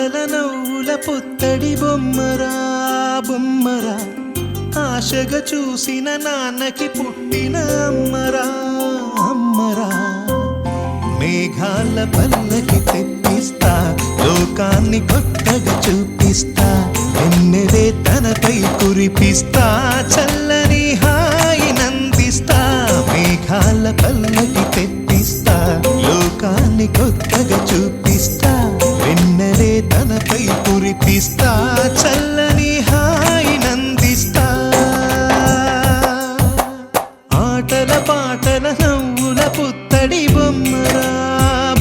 పాటల నవ్వుల పుత్తడి బొమ్మరా బొమ్మరా ఆశగా చూసిన నాన్నకి పుట్టిన అమ్మరా అమ్మరా మేఘాల పల్లకి తెప్పిస్తా లోకాన్ని కొత్తగా చూపిస్తా వెన్నెలే తనపై కురిపిస్తా చల్లని హాయినందిస్తా మేఘాల పల్లకి తెప్పిస్తా లోకాన్ని కొత్తగా చూపిస్తా వెన్నెలే తనపై కురిపిస్తా చల్లని హాయినందిస్తా ఆటల పాటల నవ్వుల పుత్తడి బొమ్మరా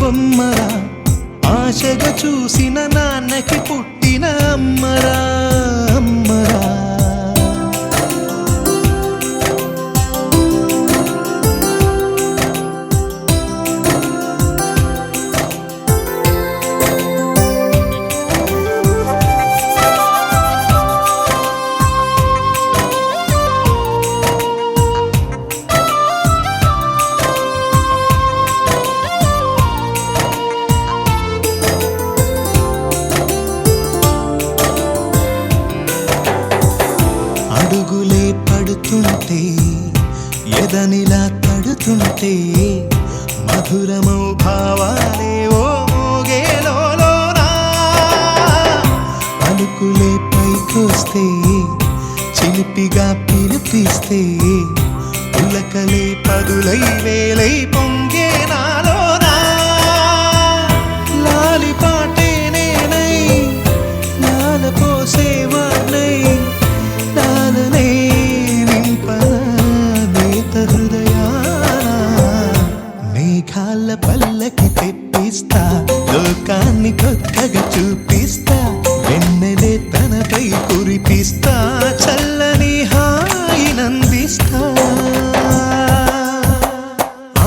బొమ్మరా ఆశగా చూసిన నాన్నకి పుట్టిన అమ్మరా అమ్మరా అడుగులే పడుతుంటే ఎదనిలా తడుతుంటే మధురమౌ భావాలే ఓ మోగేలోనా పలుకులే పైకొస్తే చిలిపిగా పిలిపిస్తే పులకలే పదులై వేలై పొంగే నాలోనా లాలి పాటే నేనై లాల పోసేవాణ్ణై నాననే నింపనేత హృదయాన మేఘాల పల్లకి తెప్పిస్తా లోకాన్ని కొత్తగా చూపిస్తా వెన్నెలే తనపై కురిపిస్తా చల్లని హాయినందిస్తా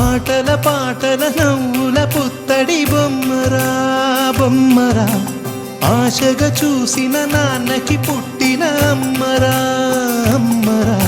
ఆటల పాటల నవ్వుల పుత్తడి బొమ్మరా బొమ్మరా ఆశగా చూసిన నాన్నకి పుట్టిన అమ్మరా అమ్మరా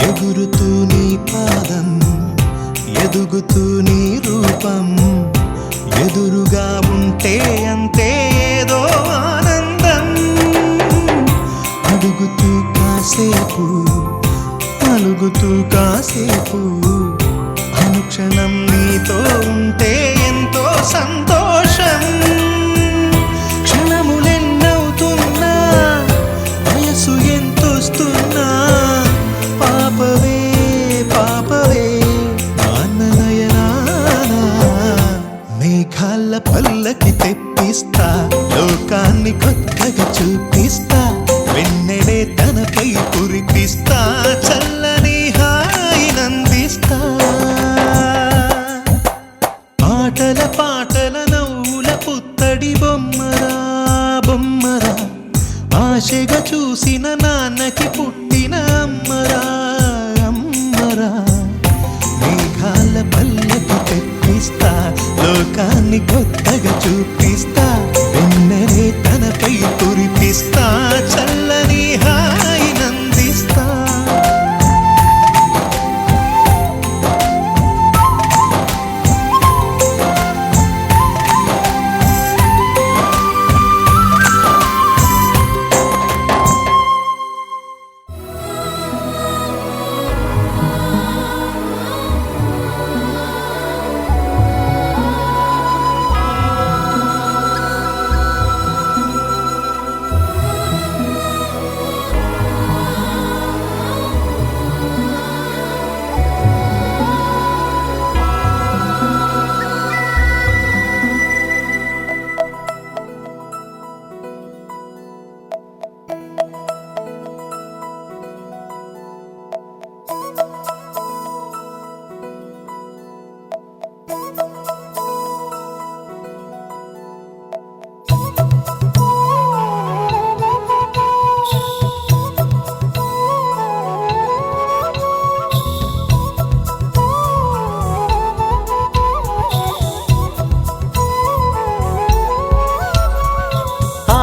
ఎగురుతూ నీ పాదం ఎదుగుతూ నీ రూపం ఎదురుగా ఉంటే అంతే ఏదో ఆనందం అడుగుతూ కాసేపు అలుగుతూ కాసేపు అనుక్షణం నీతో ఉంటే ఎంతో సంతోషం క్షణములెన్నవుతున్నా వయసు ఎంతొస్తున్నా పాపవే పాపవే నాన్ననయనానా మేఘాల పల్లకి తెప్పిస్తా లోకాన్ని కొత్తగా చూపిస్తా వెన్నెలే తనపై కురిపిస్తా చల్లని హాయినందిస్తా ఆటల పాటల నవ్వుల పుత్తడి బొమ్మరా బొమ్మరా ఆశగా చూసిన నాన్నకి పుట్టిన అమ్మరా అమ్మరా మేఘాల పల్లకి తెప్పిస్తా లోకాన్ని కొత్తగా చూపిస్తా వెన్నెలే తనపై కురిపిస్తా చల్లని హాయినందిస్తా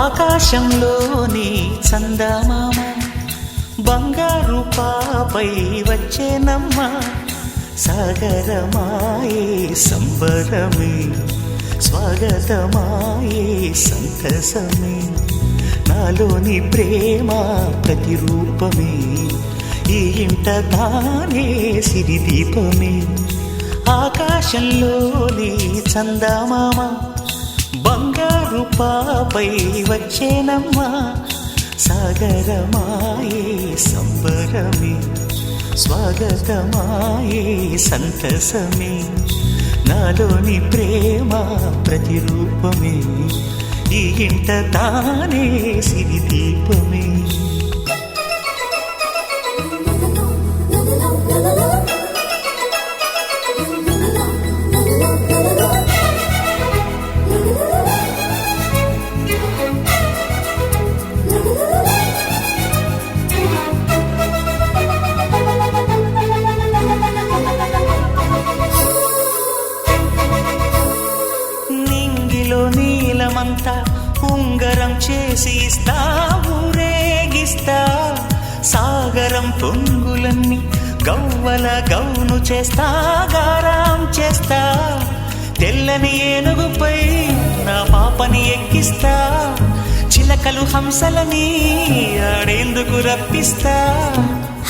ఆకాశంలోని చందమామ బంగారు పాపై వచ్చేనమ్మ సాగరమాయే సంబరమే స్వాగతమాయే సంతసమే నాలోని ప్రేమ ప్రతిరూపమే ఈ ఇంట తానే సిరిదీపమే ఆకాశంలోని చందమామ బంగారు పాపై వచ్చేనమ్మా సాగరమాయే సంబరమే స్వాగతమాయే సంతసమే నాలోని ప్రేమ ప్రతిరూపమే ఈ ఇంట తానే సిరిదీపమే నీలమంతా ఉంగరం చేసి ఇస్తా ఊరేగిస్తా సాగరం పొంగులన్నీ గవ్వల గౌను చేస్తా గారాం చేస్తా తెల్లని ఏనుగుపై నా పాపని ఎక్కిస్తా చిలకలు హంసలని ఆడేందుకు రప్పిస్తా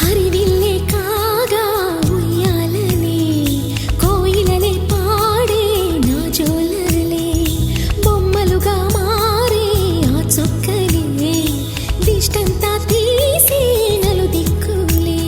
హరివిల్లే కాగా ఉయ్యాలనే కోయిలలే పాడే నా జోలలే బొమ్మలుగా మారే ఆ చొక్కలే దిష్టంతా తీసి నలు దిక్కులే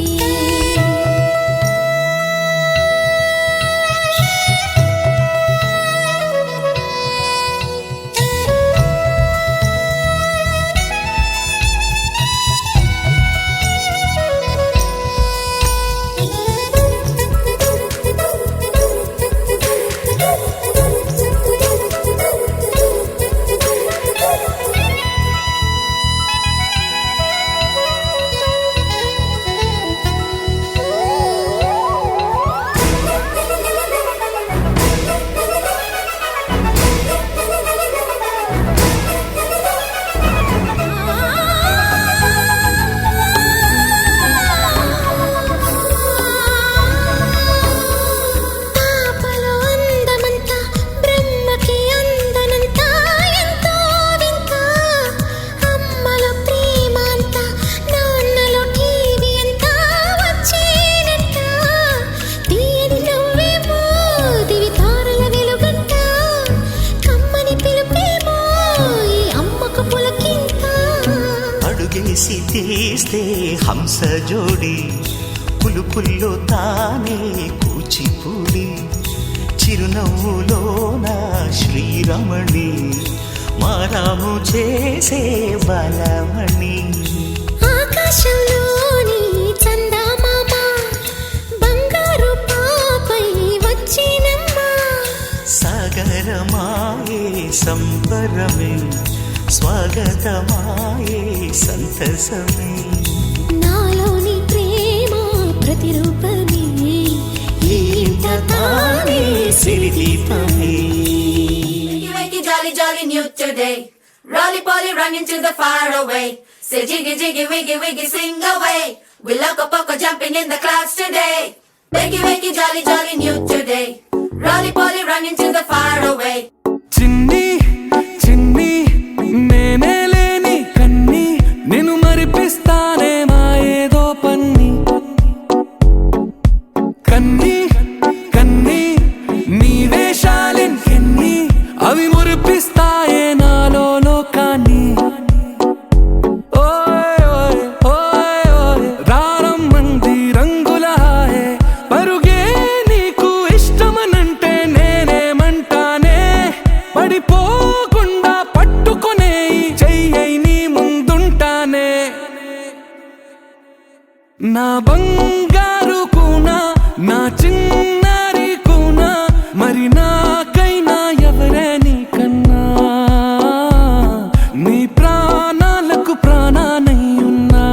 అడుగేసి తీస్తే హంస జోడి పులుపుల్లో తానే కూచిపూడి చిరునవ్వులో నా శ్రీరమణి మారాము చేసే బలమణి ఆకాశంలోని చందమామ బంగారు పాపై వచ్చినమ్మా సాగరమాయే సంబరమే స్వాగతమాయే సంతసమే నాలోని ప్రేమ ప్రతిరూపమే ఈ ఇంట తానే సిరిదీపమే Wakey, wakey, jolly, jolly new today. Rolly poly running to the far away. Say jiggy, jiggy, wiggy, wiggy, sing away. We loco poco jumping in the clouds today. Wakey, wakey, jolly, jolly new today. Rolly poly running to the far away. చిన్ని చిన్ని నేనే లేని కన్ని నిన్ను మరిపిస్తానే మా ఏదో పన్ని కన్ని కన్ని నీ వేషాలెన్ని అవి మురిపిస్తాయే నాలో లోకాన్ని ఓయ్ ఓయ్ ఓయ్ ఓయ్ రారమ్మంది రంగుల హాయే పరుగే నీకు ఇష్టమనంటే నేనేమంటానే పడిపోకుండా పట్టుకునే చెయ్యై నీ ముందుంటానే నా బంగారు కూనా నా చిన్నారి కూనా మరి నాకైనా ఎవరే నీకన్నా నీ ప్రాణాలకు ప్రాణానై ఉన్నా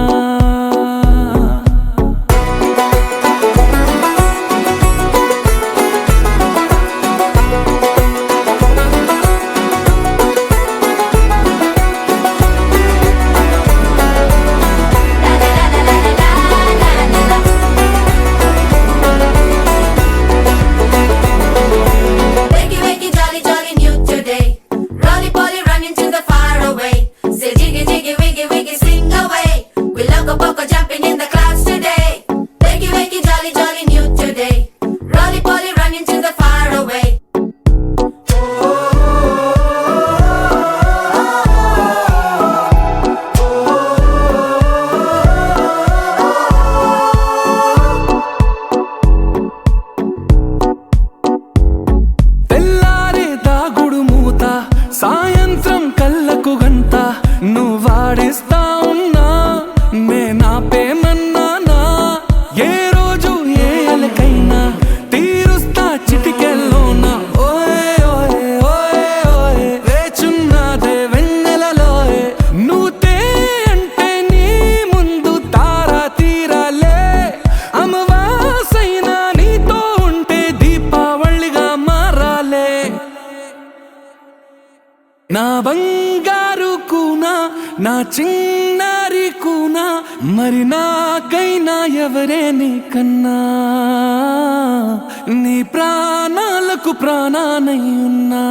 రోజంతా నువ్వు వాడిస్తా ఉన్నా నేనాపేమన్నానా ఏ రోజు ఏ అలకైనా తీరుస్తా చిటికెల్లోనా ఓయే ఓయే ఓయే ఓయే వేచున్నదే వెన్నెలలోయే నువ్వుతే అంటే నీ ముందు తారా తీరాలే అమవాసైనా నీతో ఉంటే దీపావళిగా మారాలే నా బంగారు కూనా నా చిన్నారి కూనా మరి నాకైనా ఎవరే నీకన్నా నీ ప్రాణాలకు ప్రాణానై ఉన్నా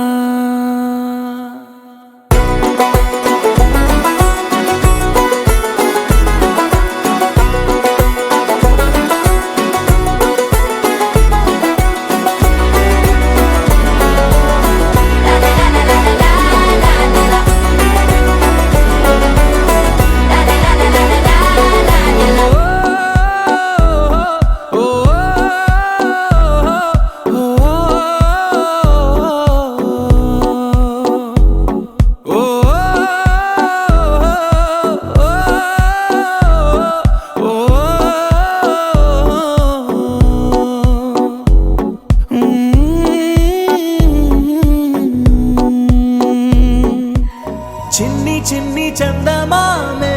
చిన్ని చిన్ని చందమామే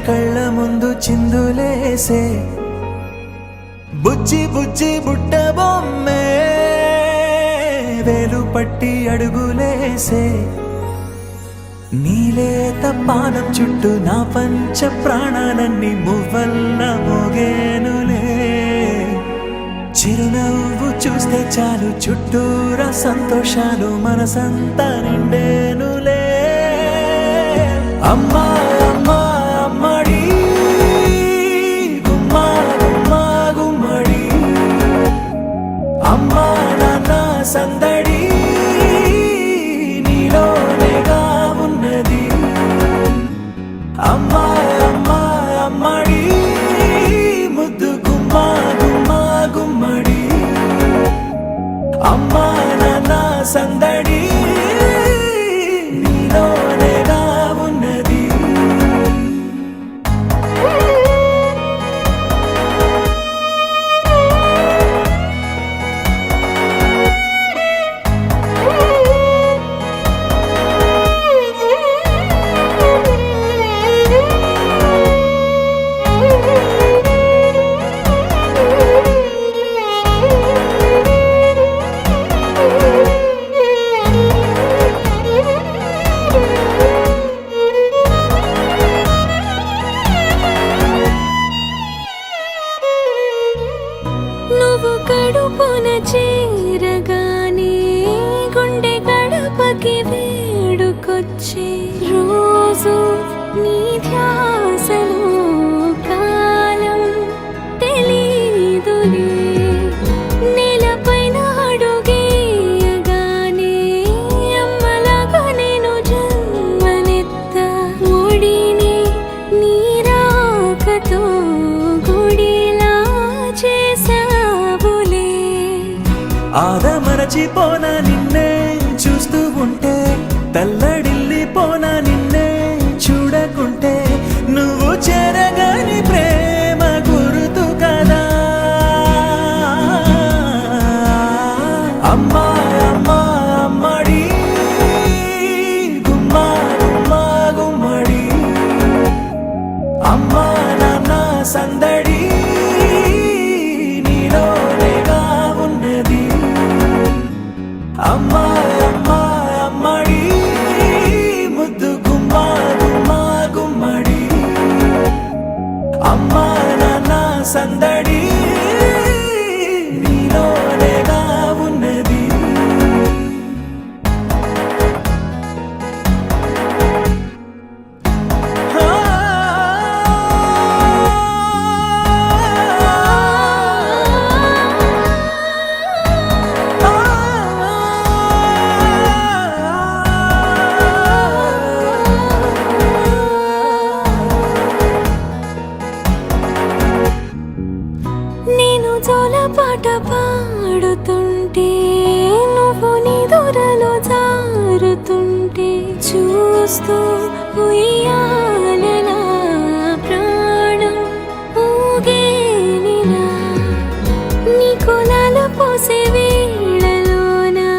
కళ్ళ ముందు చిందులేసే బుజ్జి బుజ్జి బుట్ట బొమ్మే వేలు పట్టి అడుగులేసే నీలేత పానం చుట్టూ నా పంచ ప్రాణాలన్నీ మువ్వల్ల మోగేనులే చిరునవ్వు చూస్తే చాలు చుట్టూరా సంతోషాలు మనసంతా నిండేనులే అమ్మా అమ్మా అమ్మడి గుమ్మా గుమ్మా గుమ్మడి అమ్మా నాన్న సందడి నీలోనేగా ఉన్నది అమ్మా అమ్మా అమ్మడి ముద్దు గుమ్మా గుమ్మా గుమ్మడి అమ్మా నాన్న సందడి నీలోనేగా ఉన్నది నువ్వు కడుపున చేరగానే గుండె గడపకి వేడుకొచ్చే రోజు నీ ధ్యాసలో కాలం తెలీదులే నేలపైన అడుగేయగానే అమ్మలాగా నేను జన్మనెత్త ఒడిని నీ రాకతో గుడిలా చేసావులే ఆదమరచిపోనా నిన్నే చూస్తూ ఉంటే తల్లడిల్లిపోనా నిన్నే చూడకుంటే నువ్వు చేరగాని ప్రేమ గుర్తు కదా అమ్మా అమ్మా అమ్మడి గుమ్మా గుమ్మా గుమ్మడి అమ్మా నాన్న సందడి నీలోనేగా ఉన్నది అమ్మా అమ్మా అమ్మడి ముద్దు గుమ్మా గుమ్మా గుమ్మడి అమ్మా నాన్న సందడి నీలోనేగా ఉన్నది ఆ ఊస్తూ ఉయ్యాలలా ప్రాణం ఊగేనిలా నీ కులాలు పోసే వేళలోనా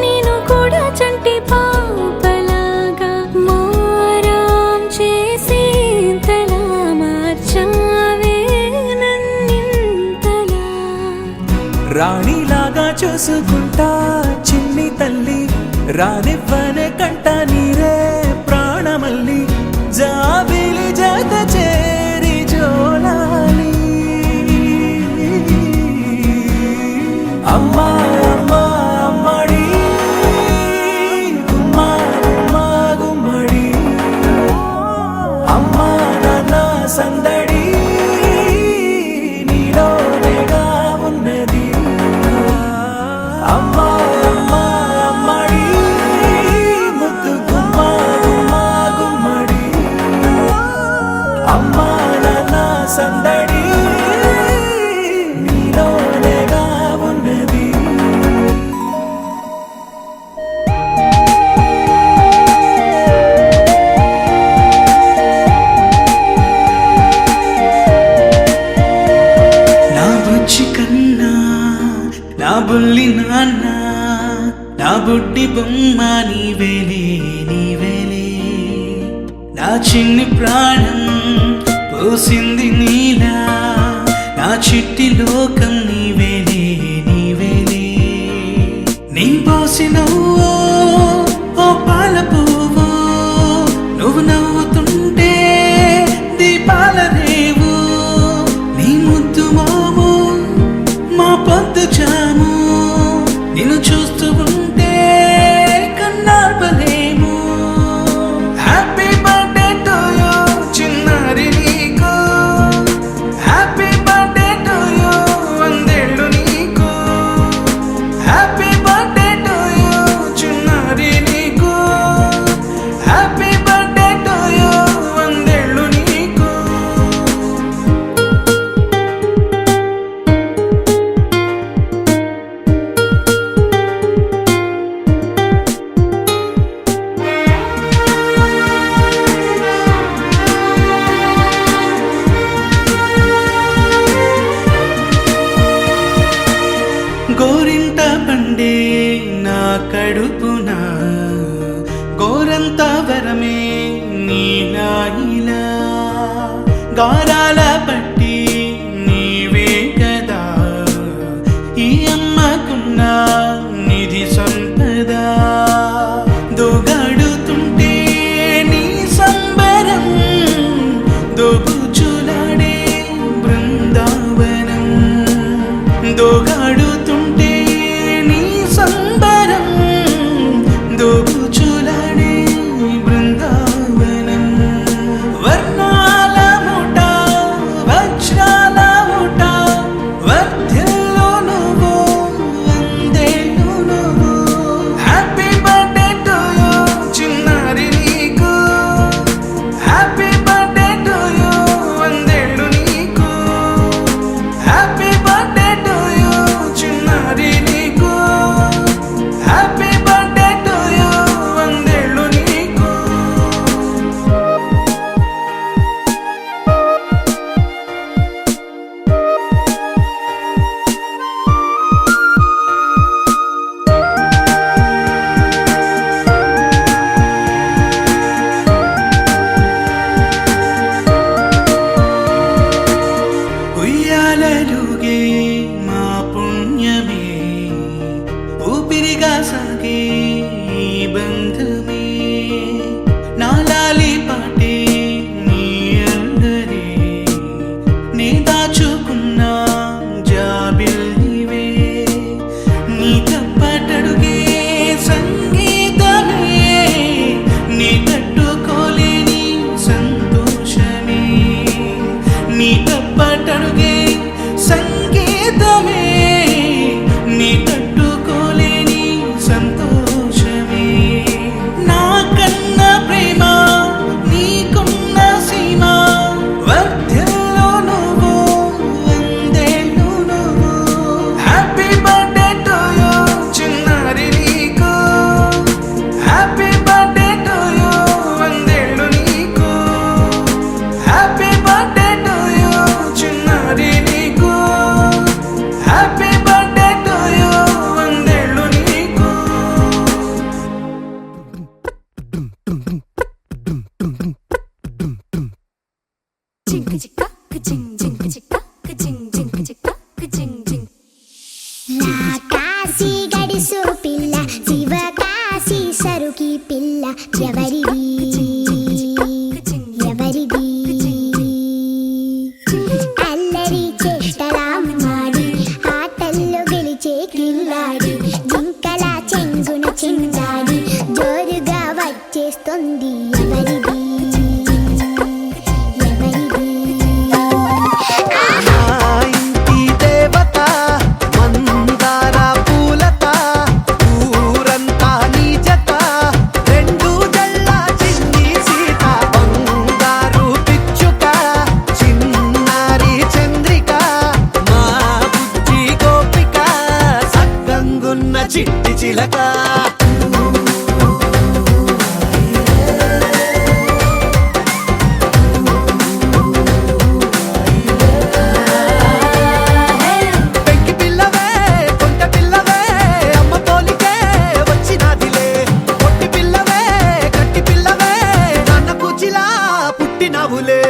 నేను కూడా చంటి పాపలాగా మారాం చేసేంతలా మార్చావే నన్నింతలా రాణిలాగా చూసుకుంటా చిన్ని తల్లి రానివ్వనే కంట నీరే ప్రాణమల్లి జాబిలి జత చేరి జోలాలి అమ్మా అమ్మా అమ్మడి గుమ్మా గుమ్మా గుమ్మడి అమ్మా నాన్న సందడి నీలోనేగా ఉన్నది అమ్మా అమ్మా అమ్మడి ముద్దు గుమ్మా గుమ్మా గుమ్మడి అమ్మా నాన్న సందడి నీలోనేగా ఉన్నది నా బుజ్జి కన్నా నా బుల్లి నాన్న నా బుడ్డి బొమ్మ నీవేలే నీవేలే నా చిన్ని ప్రాణం పోసింది నీలా నా చిట్టి లోకం నీవేలే నీవేలే నీ పోసినవ్వో ఓ పాల పువ్వో నువ్వు నవ్వుతుంటే దీపాల రేవు నీ ముద్దు మోము మా పొద్దు చాము నిన్ను చూస్తూ ఉంటే కన్నార్పలేము హ్యాపీ బర్త్డే టు యూ చిన్నారి నీకు హ్యాపీ బర్త్డే టు యూ వందేళ్ళు నీకు హ్యాపీ బర్త్డే టు యూ చిన్నారి నీకు హ్యాపీ బర్త్డే టు యూ వందేళ్ళు నీకు గోరింట పండే నా కడుపున గోరంత వరమే నీలా ఇలా గారాల పట్టి నీవే కదా ఈ అమ్మకున్న నిధి సంపద దోగాడుతుంటే నీ సంబరం దోబుచులాడే బృందావనం దోగాడుతుంటే నీ సంబరం దోబుచులాడే బృందావనం వర్ణాల ముఠ కాశీ గడిసు పిల్ల శివ కాశీ సరుకి పిల్ల ఎవరిది ఎవరిది అల్లరి చేష్టలాడి ఆటల్లో గెలిచే కిల్లాడి జింకల చెంగున చిందాడి జోరుగా వచ్చేస్తుంది ఎవరిది ఎవరిది ఇంటి దేవత మందార పూలత ఊరంతా నీ జత రెండు జళ్ళ చిన్ని సీత బంగారు పిచ్చుక చిన్నారి చంద్రిక మా బుజ్జి గోపిక సక్కంగున్న చిట్టి చిలక పెంకి పిల్లవే కొంట పిల్లవే అమ్మ తోలికే వచ్చినాదిలే పొట్టి పిల్లవే కట్టి పిల్లవే నాన్న కుచిలా పుట్టినవులే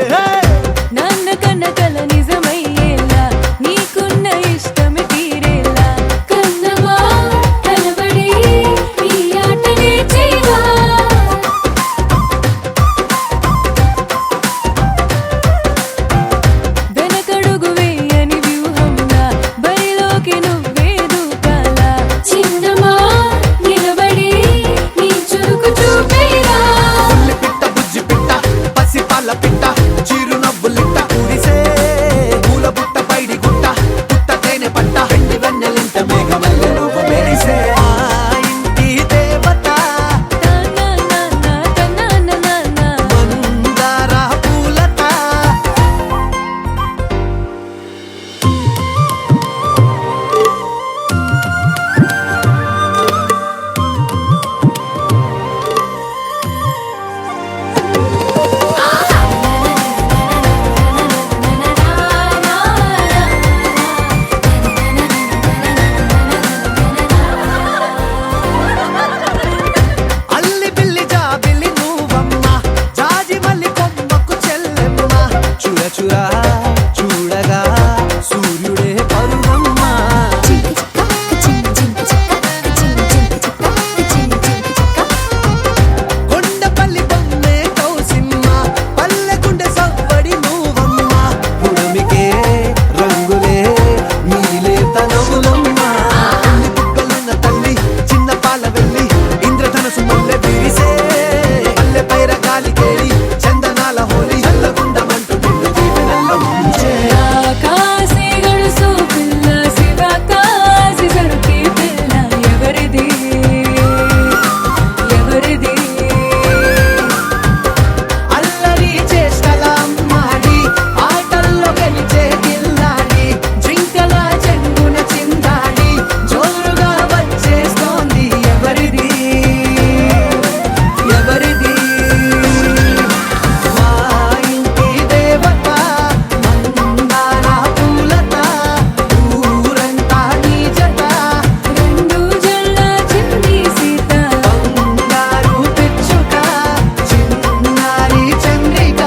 నాన్న కన్న కల నిజమయ్యేలా నీకున్న ఇష్టమి తీరేలా కన్నమా కనబడి ఈ ఆటనే చేయవా వెనకడుగు వేయని వ్యూహంలా బరిలోకి నువ్వే దూకాలా చిన్నమా నిలబడి నీ చురుకు చూపేరా ఉల్లి పిట్ట బుజ్జి పిట్ట పసి పాల పిట్ట చిరు నవ్వులిట్ట ఊరిసే పూల బుట్ట పైడి గుట్ట పుట్ట తేనె పట్ట వెండి వెన్నెలింట మేఘమల్లె నువ్వు మెరిసే ఆ ఇంటి దేవత మందార పూలత అల్లి బిల్లి జాబిల్లి నువ్వమ్మ జాజి మల్లి కొమ్మకు చెల్లెమ్మ చుర చుర చూడగా సూర్యుడే పరువమ్మ కొండపల్లి బొమ్మే కౌసిమ్మ పల్లె గుండె సవ్వడి నువ్వమ్మ పుడమికే రంగులే నీలే తనవులమ్మ తల్లి బుగ్గలున్న తల్లి చిన్న పాల వెళ్ళి ఇంద్రధనసు మల్లె విరిసే పల్లె పైర గాలి కేళి చందనాల హోలీ చల్లగుండమంటూ నిండు దీవెనల్లో ముంచే కాశీ గడుసు పిల్ల శివ కాశీ సరుకి పిల్ల ఎవరిది ఎవరిది అల్లరి చేష్టల అమ్మాడి ఆటల్లో గెలిచే గిల్లాడి జింకల చెంగున చిందాడి జోరుగా వచ్చేస్తోంది ఎవరిది ఎవరిది మా ఇంటి దేవత మందార పూలత ఊరంతా నీ జత రెండు జళ్ళ చిన్ని సీత బంగారు పిచ్చుక చిన్నారి చంద్రిక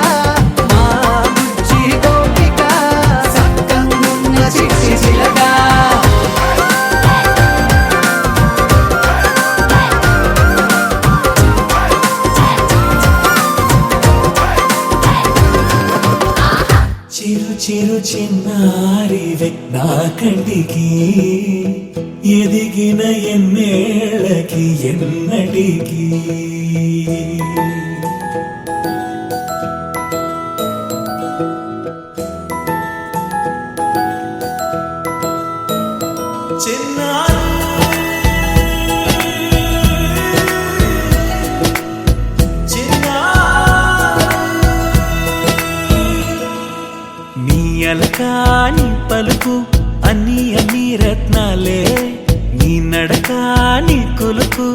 మా బుజ్జి గోపిక సక్కంగున్న చిట్టి చిలక చిరు చిరు చిన్నారివే నా కంటికి ఎదిగిన ఎన్నేళ్ళకి ఎన్నటికి చిన్నారి నీ అలకాని పలుకు అన్ని అన్ని రత్నాలే నీ నడకాని కొలుకు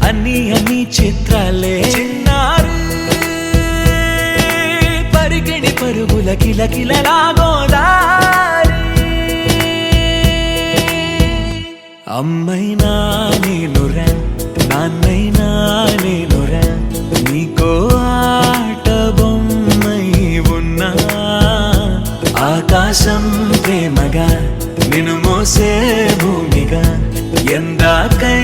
అన్ని అన్ని చిత్రాలే చిన్నారు పరిగిణి పరుగుల కిలకిలలాగోదారి అమ్మైనా నేనురా నాన్నైనా నేనురా నీకో ఆట బొమ్మై ఉన్నా ఆకాశం ప్రేమగా నిన్ను మోసే భూమిగా ఎందాకై